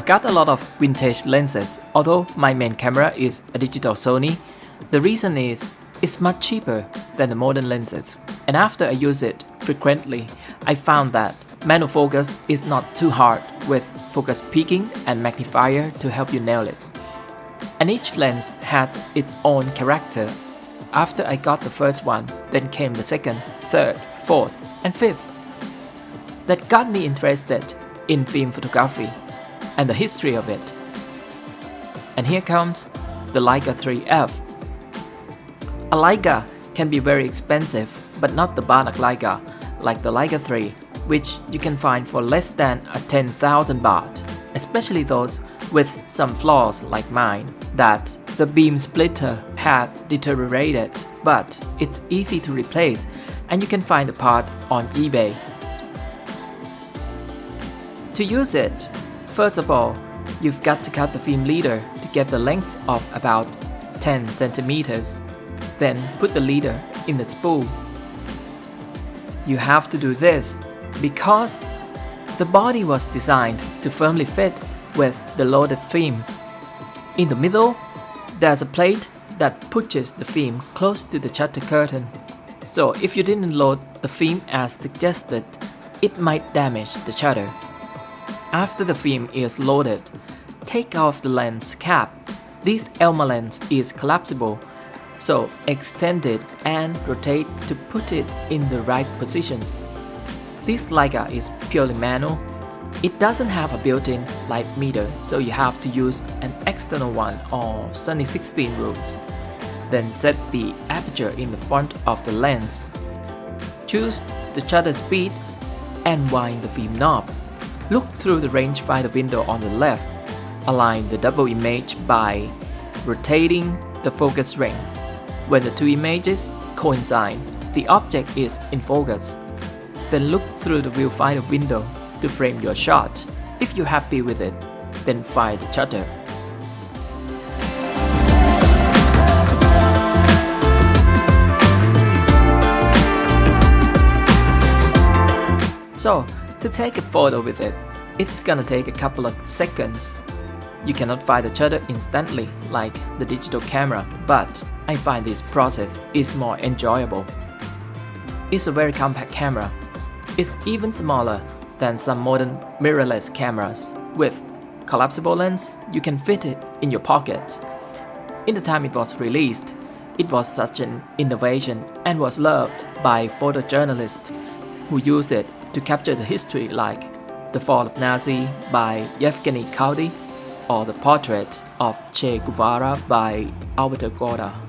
got a lot of vintage lenses, although my main camera is a digital Sony. The reason is, it's much cheaper than the modern lenses, and after I use it frequently, I found that manual focus is not too hard with focus peaking and magnifier to help you nail it. And each lens had its own character. After I got the first one, then came the second, third, fourth, and fifth. That got me interested in film photography and the history of it. And here comes the Leica IIIf. A Leica can be very expensive, but not the Banach Leica like the Leica III, which you can find for less than 10,000 baht, especially those with some flaws like mine, that the beam splitter had deteriorated, but it's easy to replace and you can find the part on eBay. To use it, first of all, you've got to cut the film leader to get the length of about 10 centimeters. Then put the leader in the spool. You have to do this because the body was designed to firmly fit with the loaded film. In the middle, there's a plate that pushes the film close to the shutter curtain. So if you didn't load the film as suggested, it might damage the shutter. After the film is loaded, take off the lens cap. This Elma lens is collapsible, so extend it and rotate to put it in the right position. This Leica is purely manual. It doesn't have a built-in light meter, so you have to use an external one or Sunny 16 rules. Then set the aperture in the front of the lens. Choose the shutter speed and wind the film knob. Look through the rangefinder window on the left. Align the double image by rotating the focus ring. When the two images coincide, the object is in focus. Then look through the viewfinder window to frame your shot. If you're happy with it, then fire the shutter. So, to take a photo with it, it's gonna take a couple of seconds. You cannot fire the shutter instantly like the digital camera, but I find this process is more enjoyable. It's a very compact camera. It's even smaller than some modern mirrorless cameras. With collapsible lens, you can fit it in your pocket. In the time it was released, it was such an innovation and was loved by photojournalists who used it to capture the history like The Fall of Nazi by Yevgeny Kaldi or The Portrait of Che Guevara by Alberto Gorda.